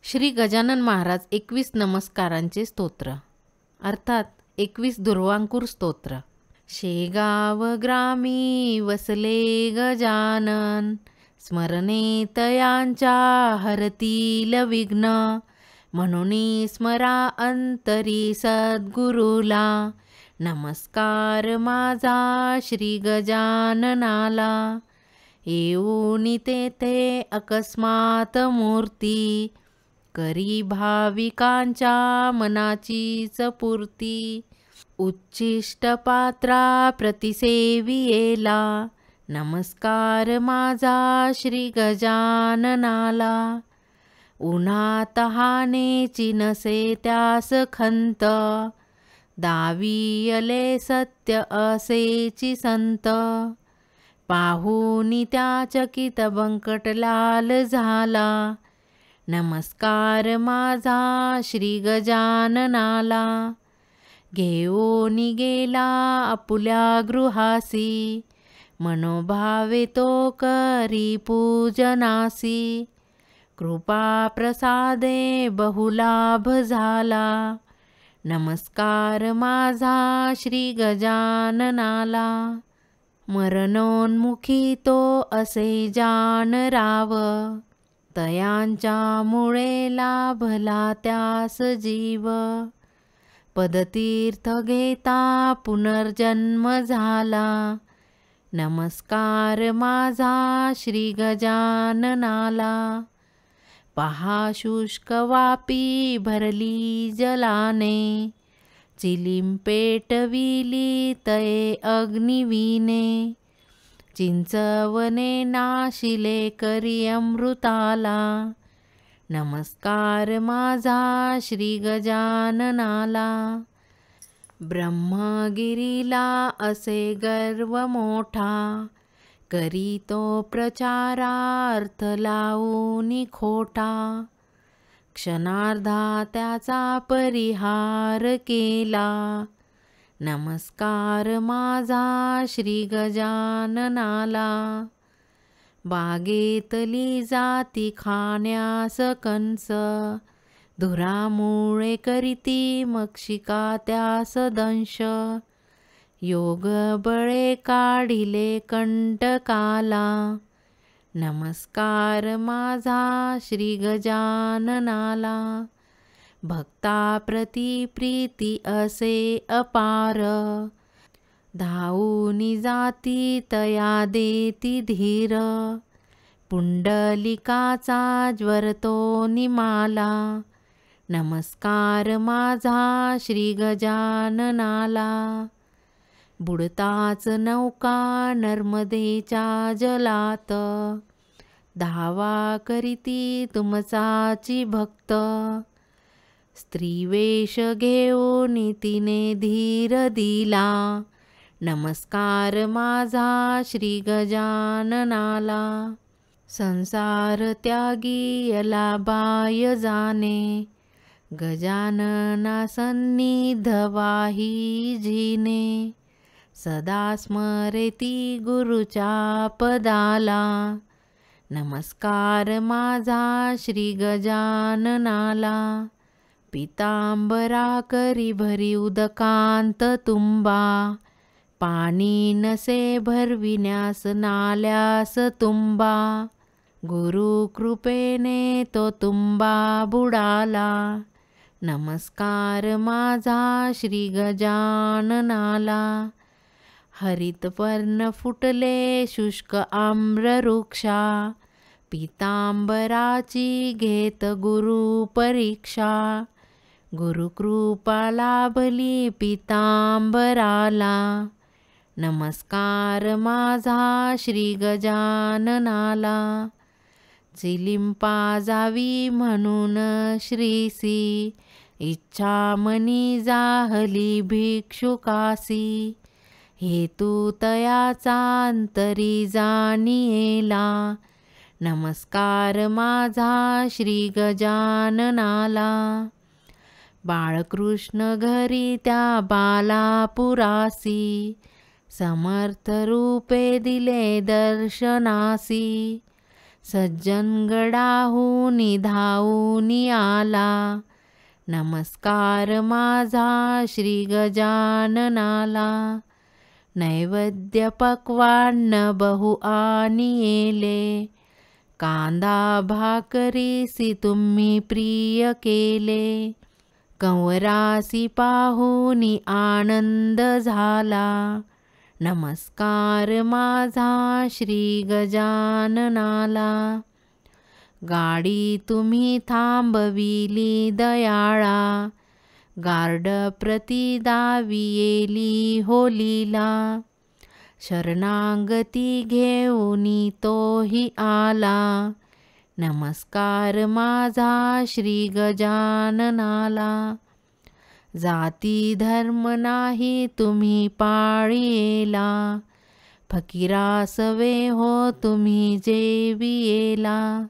श्री गजानन महाराज 21 नमस्कारांचे स्तोत्र, अर्थात 21 दुर्वांकूर स्तोत्र. शेगाव ग्रामी वसले गजानन, स्मरणे तयांच्या हरतील विघ्न. म्हणून स्मरा अंतरी सद्गुरुला, नमस्कार माझा श्री गजाननाला. येऊनी तेथे अकस्मात मूर्ती, करी भाविकांच्या मनाचीच पूर्ती. उच्छिष्ट पात्रा प्रतिसेवियेला, नमस्कार माझा श्री गजाननाला. उन्हा तहानेची नसे त्यास खंत, दावियले सत्य असेची संत. पाहुनी त्या चकित बंकटलाल झाला, नमस्कार माझा श्री गजाननाला. घेऊनी गेला आपुल्या गृहासी, मनोभावे तो करी पूजनासी. कृपा प्रसादे बहुलाभ झाला, नमस्कार माझा श्री गजाननाला. मरणोन्मुखी तो असे जान राव, तयांच्या मुळे लाभला त्यास जीव. पदतीर्थ घेता पुनर्जन्म झाला, नमस्कार माझा श्री गजाननाला. पहा शुष्क वापी भरली जलाने, चिलीम पेटविली तये अग्निवीने. चिंचवने नाशिले करी अमृताला, नमस्कार माझा श्री गजाननाला. ब्रह्मगिरीला असे गर्व मोठा, करी तो प्रचारार्थ लावूनी खोटा. क्षणार्धा त्याचा परिहार केला, नमस्कार माझा श्री गजाननाला. बागेतली जाती खाण्यास कंस, धुरामुळे करीती मक्षिका त्यास दंश. योग बळे काढिले कंटकाला, नमस्कार माझा श्री गजाननाला. भक्ता प्रति प्रीती असे अपार, धावूनी जाती तया देती धीर. पुंडलिकाचा ज्वरतो निमाला, नमस्कार माझा श्री गजाननाला. बुडताच नौका नर्मदेच्या जलात, धावा करीती तुमचाची भक्त. स्त्रीवेश घेऊन तिने धीर दिला, नमस्कार माझा श्री गजाननाला. संसार त्यागी यला बाय जाणे, गजानना सन्निध वाही जिने. सदा स्मरेती गुरुच्या पदाला, नमस्कार माझा श्री गजाननाला. पितांबरा करी भरी उदकांत तुंबा, पाणी नसे भरविण्यास नाल्यास तुंबा. गुरु कृपेने तो तुंबा बुडाला, नमस्कार माझा श्री गजाननाला. हरित पर्ण फुटले शुष्क आम्रवृक्षा, पितांबराची घेत गुरु परीक्षा. गुरुकृपा लाभली पितांबराला, नमस्कार माझा श्री गजाननाला. चिलिंपा जावी म्हणून श्रीसी, इच्छा मनी जाहली भिक्षुकासी. हेतू तयाचा अंतरी जाणियेला, नमस्कार माझा श्री गजाननाला. बाळकृष्ण घरी त्या बालापुरासी, समर्थ रूपे दिले दर्शनासी. सज्जन गडाहूनी धावूनी आला, नमस्कार माझा श्री गजाननाला. नैवेद्य पक्वान्न बहु आणिले, कांदा भाकरीसी तुम्ही प्रिय केले. कंवरासी पाहुनी आनंद झाला, नमस्कार माझा श्री गजाननाला. गाडी तुम्ही थांबविली दयाळा, गार्ड प्रति दावियेली होलीला. शरणागती घेऊनी तोही आला, नमस्कार माझा श्री गजाननाला. जाती धर्म नाही तुम्ही पाळियेला, फकीरासवे हो तुम्ही जेवियेला.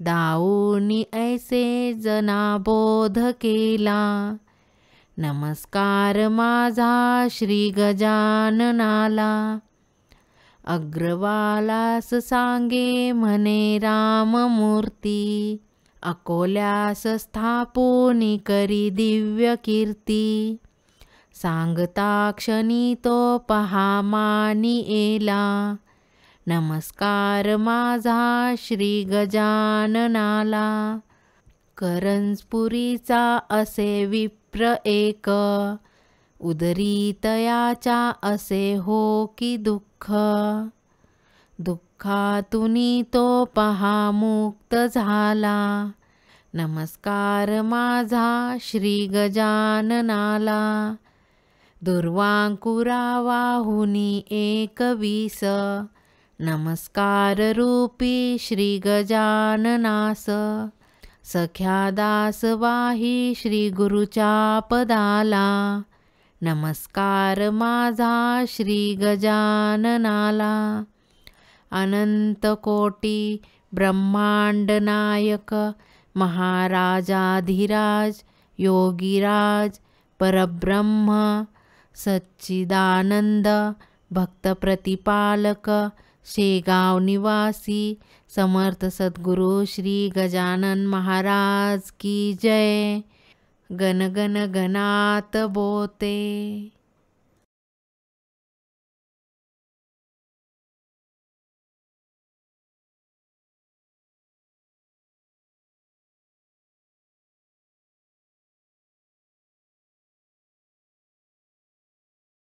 दाऊनी ऐसे जना बोध केला, नमस्कार माझा श्री गजाननाला. अग्रवालास सांगे म्हणे राममूर्ती, अकोल्यास स्थापोनी करी दिव्य कीर्ती. सांगता क्षणी तो पहा मानियेला, नमस्कार माझा श्री गजाननाला. करंजपुरीचा असे विप्र एक, उदरी तयाचा असे हो की दुःख. दुःखातुनी तो पहा मुक्त झाला, नमस्कार माझा श्री गजाननाला. दुर्वांकुरा वाहुनी 21, नमस्कार रूपी श्री गजाननास. सख्या दास वाही श्री गुरुच्या पदाला, नमस्कार माझा श्री गजाननाला. अनंत कोटी ब्रह्मांड नायक, महाराजाधिराज योगीराज परब्रह्म सच्चिदानंद भक्त प्रतिपालक, शेगाव निवासी समर्थ सद्गुरु श्री गजानन महाराज की जय. गण गण गणात बोते.